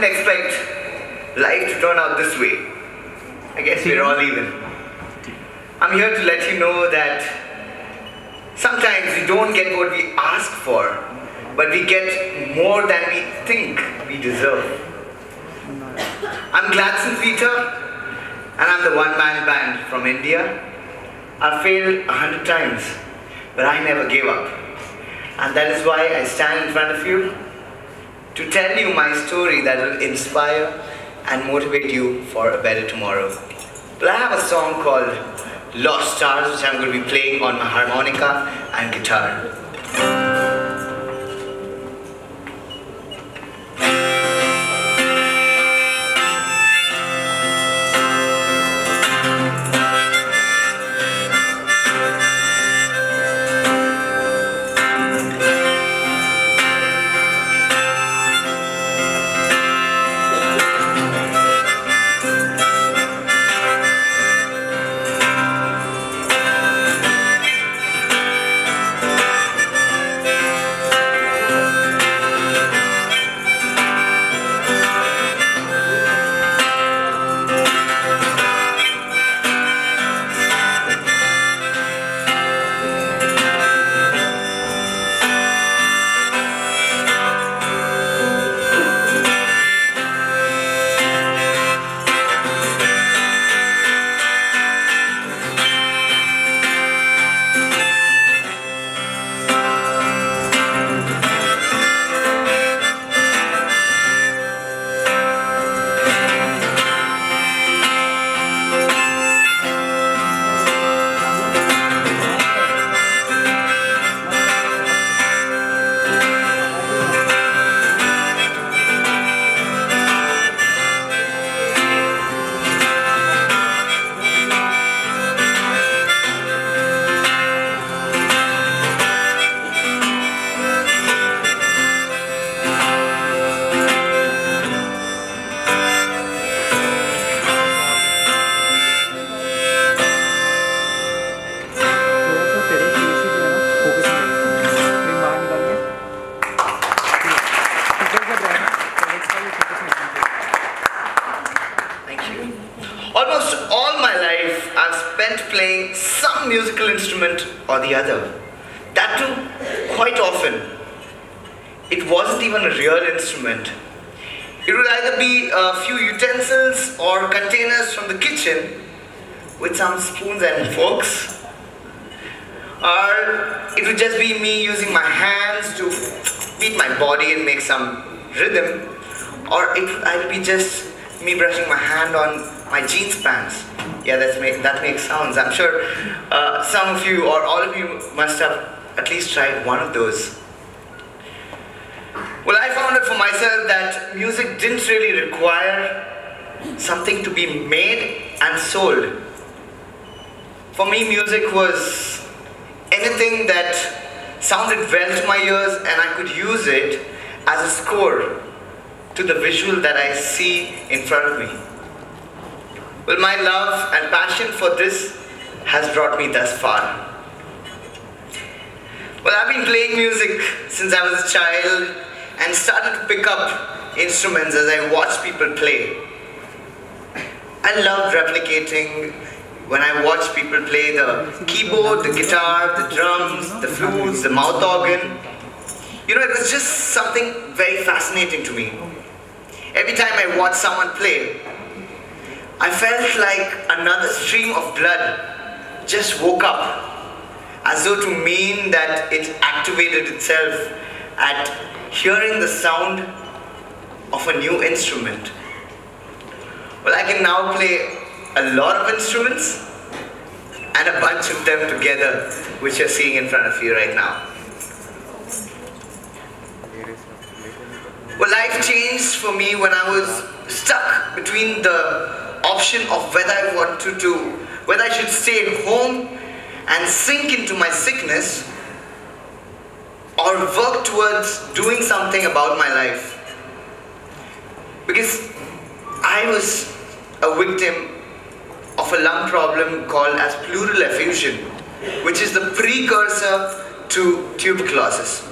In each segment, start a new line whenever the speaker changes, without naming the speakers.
didn't expect life to turn out this way. I guess we're all even. I'm here to let you know that sometimes we don't get what we ask for, but we get more than we think we deserve. I'm Gladson Peter, and I'm the one-man band from India. I've failed 100 times, but I never gave up. And that is why I stand in front of you to tell you my story that will inspire and motivate you for a better tomorrow. But I have a song called Lost Stars, which I'm going to be playing on my harmonica and guitar. Almost all my life I've spent playing some musical instrument or the other. That too, quite often. It wasn't even a real instrument. It would either be a few utensils or containers from the kitchen with some spoons and forks, or it would just be me using my hands to beat my body and make some rhythm, or it would either be just me brushing my hand on my jeans pants. Yeah, that makes sounds. I'm sure some of you or all of you must have at least tried one of those. Well, I found out for myself that music didn't really require something to be made and sold. For me, music was anything that sounded well to my ears and I could use it as a score to the visual that I see in front of me. Well, my love and passion for this has brought me thus far. Well, I've been playing music since I was a child and started to pick up instruments as I watched people play. I loved replicating when I watched people play the keyboard, the guitar, the drums, the flutes, the mouth organ. You know, it was just something very fascinating to me. Every time I watched someone play, I felt like another stream of blood just woke up, as though to mean that it activated itself at hearing the sound of a new instrument. Well, I can now play a lot of instruments and a bunch of them together, which you're seeing in front of you right now. Well, life changed for me when I was stuck between the option of whether I should stay home and sink into my sickness or work towards doing something about my life. Because I was a victim of a lung problem called as pleural effusion, which is the precursor to tuberculosis.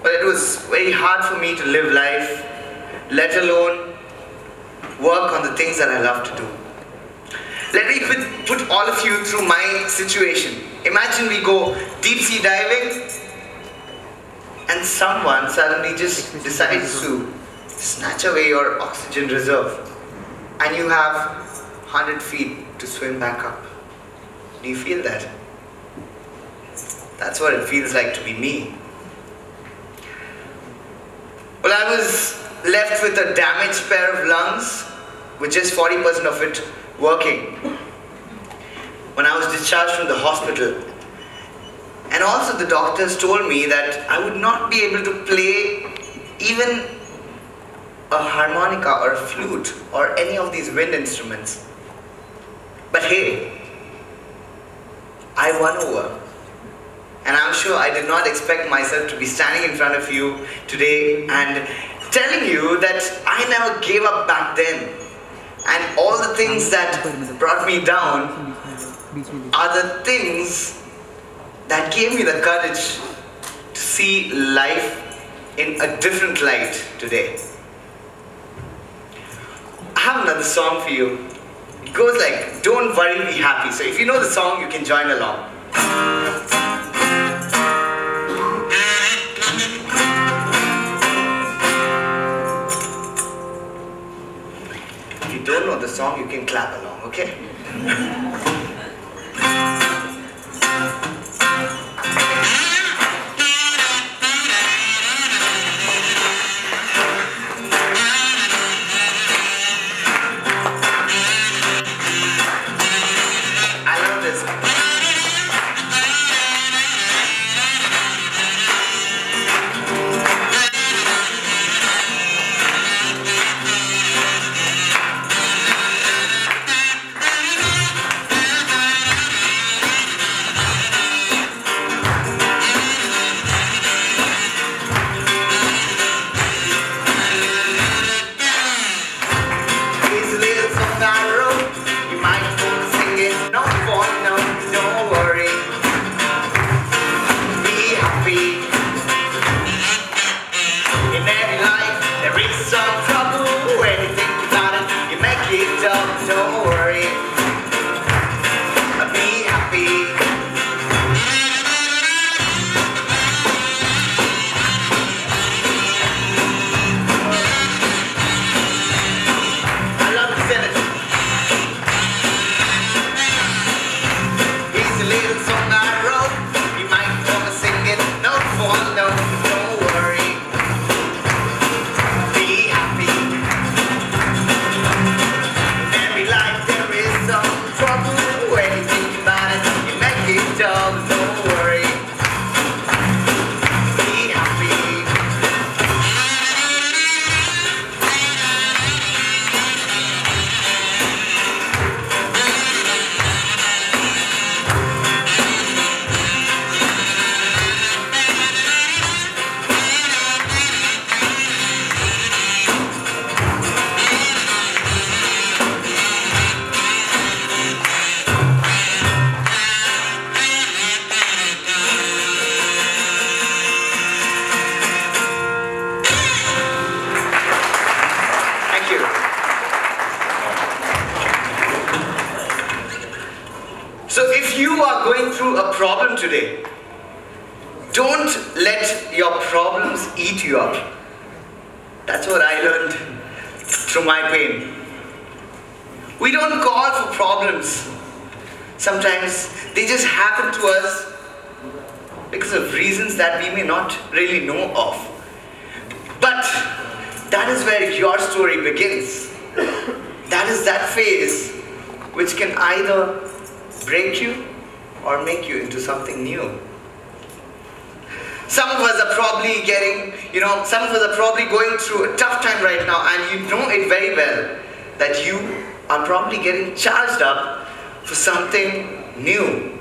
But it was very hard for me to live life let alone work on the things that I love to do. Let me put all of you through my situation. Imagine we go deep sea diving and someone suddenly just decides to snatch away your oxygen reserve and you have 100 feet to swim back up. Do you feel that? That's what it feels like to be me. Well, I was left with a damaged pair of lungs with just 40% of it working when I was discharged from the hospital. And also the doctors told me that I would not be able to play even a harmonica or a flute or any of these wind instruments. But hey, I won over. And I'm sure I did not expect myself to be standing in front of you today and telling you that I never gave up back then. And all the things that brought me down are the things that gave me the courage to see life in a different light today. I have another song for you. It goes like, don't worry, be happy. So if you know the song, you can join along. If you don't know the song, you can clap along, okay? Problem today. Don't let your problems eat you up. That's what I learned through my pain. We don't call for problems. Sometimes they just happen to us because of reasons that we may not really know of. But that is where your story begins. That is that phase which can either break you or make you into something new. Some of us are probably some of us are probably going through a tough time right now, and you know it very well that you are probably getting charged up for something new.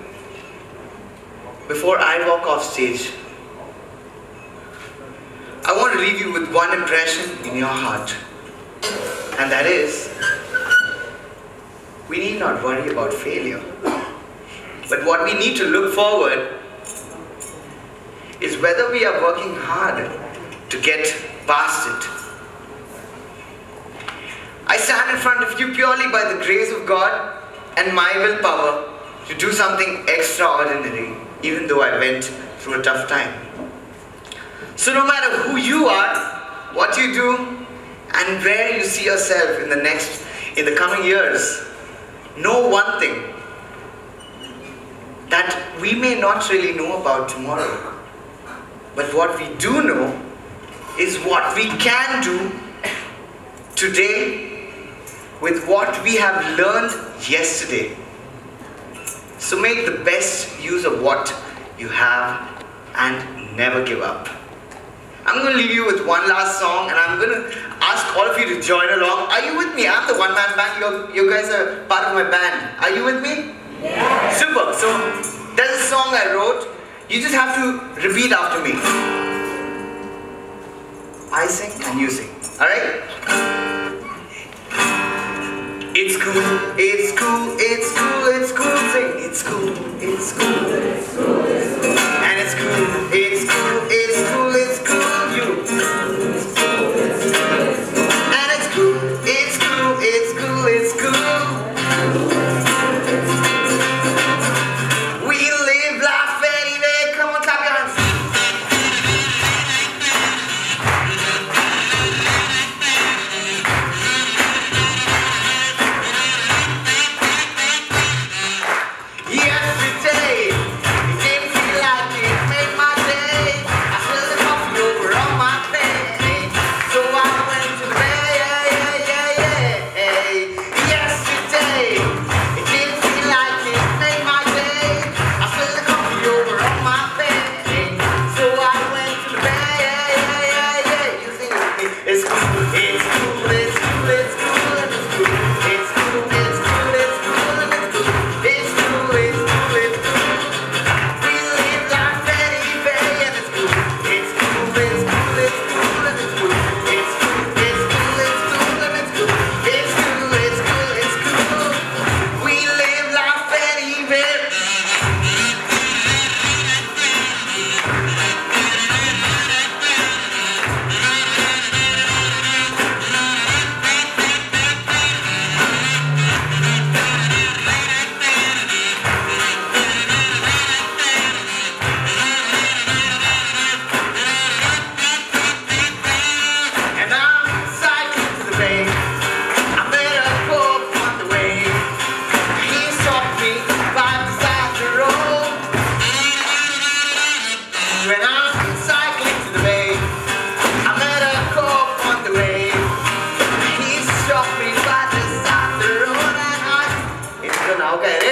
Before I walk off stage, I want to leave you with one impression in your heart, and that is, we need not worry about failure. But what we need to look forward is whether we are working hard to get past it, I stand in front of you purely by the grace of God and my willpower to do something extraordinary, even though I went through a tough time. So no matter who you are, what you do, and where you see yourself in the coming years, know one thing, that we may not really know about tomorrow, but what we do know is what we can do today with what we have learned yesterday. So make the best use of what you have and never give up. I'm going to leave you with one last song, and I'm going to ask all of you to join along. Are you with me? I'm the one-man band. You guys are part of my band. Are you with me? Yeah. Super. So there's a song I wrote. You just have to repeat after me. I sing and you sing. Alright? It's cool, it's cool, it's cool, it's cool. Sing. It's cool, it's cool, it's cool, it's cool. And it's cool, it's cool, it's cool, it's cool. You. It's cool, it's cool, it's cool. And it's cool, it's cool, it's cool, it's cool. We live life anyway. Come on, clap your hands. Yesterday, it didn't feel like it made my day. I spilled the coffee over on my face, so I went to bed. Yesterday, it didn't feel like it made my day. I spilled the coffee over on my face, so I went to bed. You sing with me. It's cool, it's cool, it's cool, it's cool, and it's cool. It's cool, it's cool, it's cool, and it's cool. It's cool, it's cool, it's cool. We live life anyway, and it's cool. It's cool, it's cool, it's cool, and it's cool. It's cool, it's cool, it's cool, and it's cool. It's cool, it's cool, it's cool. We live life anyway. And I'm cycling to the bay. I met a pope on the way. He stopped me right beside the road. When I'm cycling to the bay, I met a pope on the way. He stopped me right beside the road, and I. It's good now, okay.